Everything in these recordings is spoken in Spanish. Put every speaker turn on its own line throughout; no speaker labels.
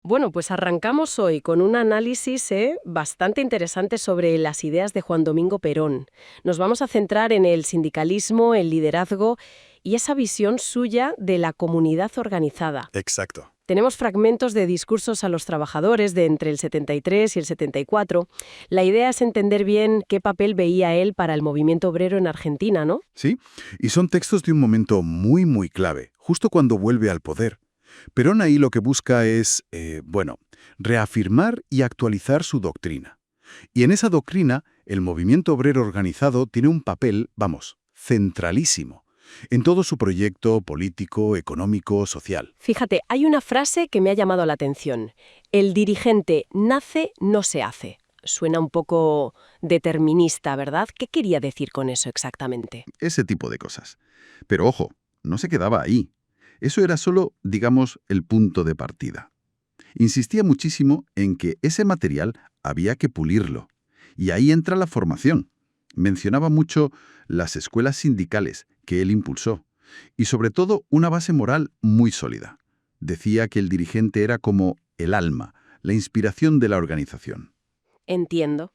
Bueno, pues arrancamos hoy con un análisis bastante interesante sobre las ideas de Juan Domingo Perón. Nos vamos a centrar en el sindicalismo, el liderazgo y esa visión suya de la comunidad organizada.
Exacto.
Tenemos fragmentos de discursos a los trabajadores de entre el 73 y el 74. La idea es entender bien qué papel veía él para el movimiento obrero en Argentina, ¿no?
Sí, y son textos de un momento muy clave, justo cuando vuelve al poder. Perón ahí lo que busca es, reafirmar y actualizar su doctrina. Y en esa doctrina, el movimiento obrero organizado tiene un papel, centralísimo, en todo su proyecto político, económico, social.
Fíjate, hay una frase que me ha llamado la atención. El dirigente nace, no se hace. Suena un poco determinista, ¿verdad? ¿Qué quería decir con eso exactamente?
Ese tipo de cosas. Pero ojo, no se quedaba ahí. Eso era solo, digamos, el punto de partida. Insistía muchísimo en que ese material había que pulirlo. Y ahí entra la formación. Mencionaba mucho las escuelas sindicales que él impulsó. Y sobre todo una base moral muy sólida. Decía que el dirigente era como el alma, la inspiración de la organización.
Entiendo.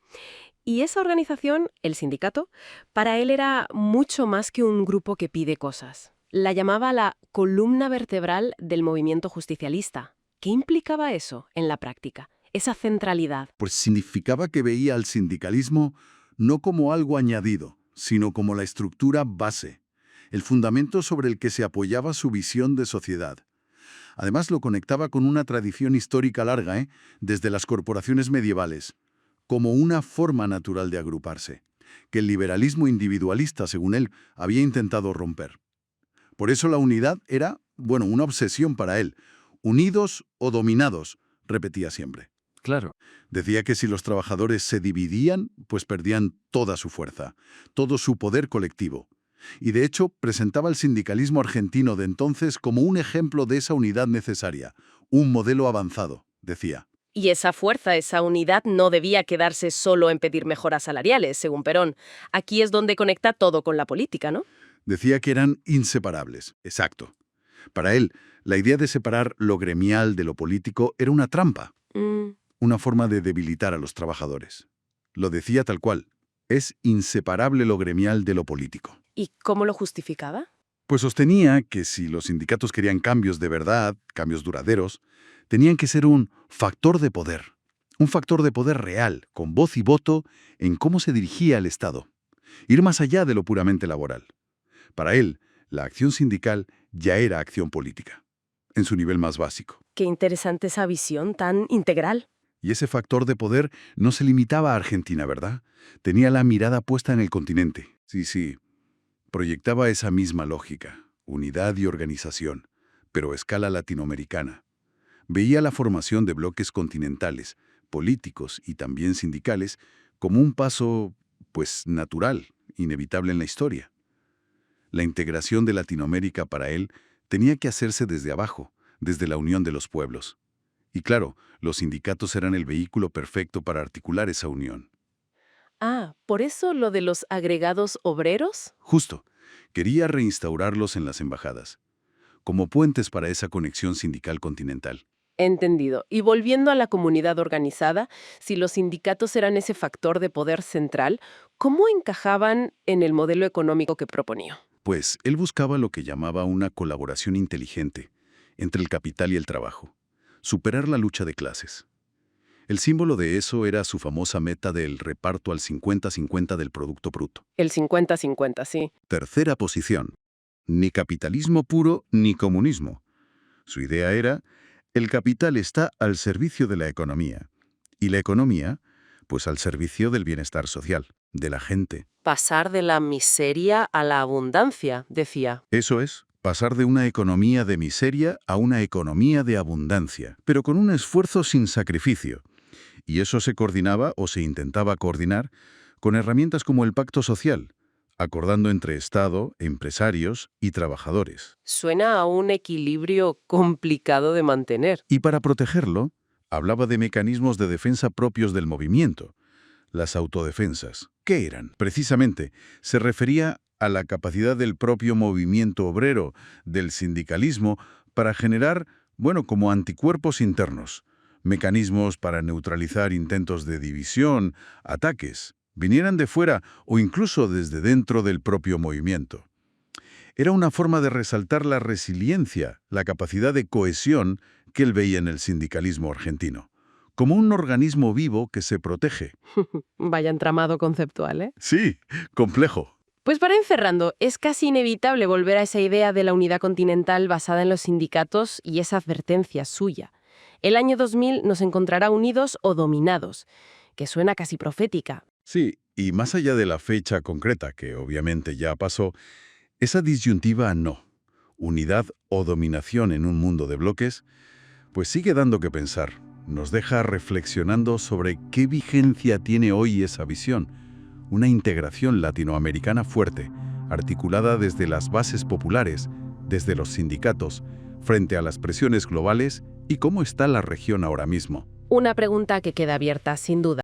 Y esa organización, el sindicato, para él era mucho más que un grupo que pide cosas. La llamaba la columna vertebral del movimiento justicialista. ¿Qué implicaba eso en la práctica? Esa centralidad.
Pues significaba que veía al sindicalismo no como algo añadido, sino como la estructura base, el fundamento sobre el que se apoyaba su visión de sociedad. Además lo conectaba con una tradición histórica larga, desde las corporaciones medievales, como una forma natural de agruparse, que el liberalismo individualista, según él, había intentado romper. Por eso la unidad era, una obsesión para él. Unidos o dominados, repetía siempre.
Claro.
Decía que si los trabajadores se dividían, pues perdían toda su fuerza, todo su poder colectivo. Y de hecho presentaba al sindicalismo argentino de entonces como un ejemplo de esa unidad necesaria, un modelo avanzado, decía.
Y esa fuerza, esa unidad no debía quedarse solo en pedir mejoras salariales, según Perón. Aquí es donde conecta todo con la política, ¿no?
Decía que eran inseparables, exacto. Para él, la idea de separar lo gremial de lo político era una trampa,
Mm.
una forma de debilitar a los trabajadores. Lo decía tal cual, es inseparable lo gremial de lo político.
¿Y cómo lo justificaba?
Pues sostenía que si los sindicatos querían cambios de verdad, cambios duraderos, tenían que ser un factor de poder real, con voz y voto en cómo se dirigía el Estado, ir más allá de lo puramente laboral. Para él, la acción sindical ya era acción política, en su nivel más básico.
Qué interesante esa visión tan integral.
Y ese factor de poder no se limitaba a Argentina, ¿verdad? Tenía la mirada puesta en el continente. Sí, proyectaba esa misma lógica, unidad y organización, pero a escala latinoamericana. Veía la formación de bloques continentales, políticos y también sindicales como un paso, natural, inevitable en la historia. La integración de Latinoamérica para él tenía que hacerse desde abajo, desde la unión de los pueblos. Y claro, los sindicatos eran el vehículo perfecto para articular esa unión.
Ah, ¿por eso lo de los agregados obreros?
Justo, quería reinstaurarlos en las embajadas, como puentes para esa conexión sindical continental.
Entendido. Y volviendo a la comunidad organizada, si los sindicatos eran ese factor de poder central, ¿cómo encajaban en el modelo económico que proponía?
Pues él buscaba lo que llamaba una colaboración inteligente entre el capital y el trabajo, superar la lucha de clases. El símbolo de eso era su famosa meta del reparto al 50-50 del Producto Bruto.
El 50-50, sí.
Tercera posición, ni capitalismo puro ni comunismo. Su idea era, el capital está al servicio de la economía, y la economía, pues al servicio del bienestar social, de la gente.
Pasar de la miseria a la abundancia, decía.
Eso es, pasar de una economía de miseria a una economía de abundancia, pero con un esfuerzo sin sacrificio. Y eso se coordinaba o se intentaba coordinar con herramientas como el pacto social, acordando entre Estado, empresarios y trabajadores.
Suena a un equilibrio complicado de mantener.
Y para protegerlo, hablaba de mecanismos de defensa propios del movimiento, las autodefensas. ¿Qué eran? Precisamente, se refería a la capacidad del propio movimiento obrero, del sindicalismo, para generar, como anticuerpos internos, mecanismos para neutralizar intentos de división, ataques, vinieran de fuera o incluso desde dentro del propio movimiento. Era una forma de resaltar la resiliencia, la capacidad de cohesión que él veía en el sindicalismo argentino, como un organismo vivo que se protege.
Vaya entramado conceptual, ¿eh?
Sí, complejo.
Pues para ir cerrando, es casi inevitable volver a esa idea de la unidad continental basada en los sindicatos y esa advertencia suya. El año 2000 nos encontrará unidos o dominados, que suena casi profética.
Sí, y más allá de la fecha concreta, que obviamente ya pasó, esa disyuntiva no, unidad o dominación en un mundo de bloques, pues sigue dando que pensar. Nos deja reflexionando sobre qué vigencia tiene hoy esa visión. Una integración latinoamericana fuerte, articulada desde las bases populares, desde los sindicatos, frente a las presiones globales y cómo está la región ahora mismo.
Una pregunta que queda abierta, sin duda.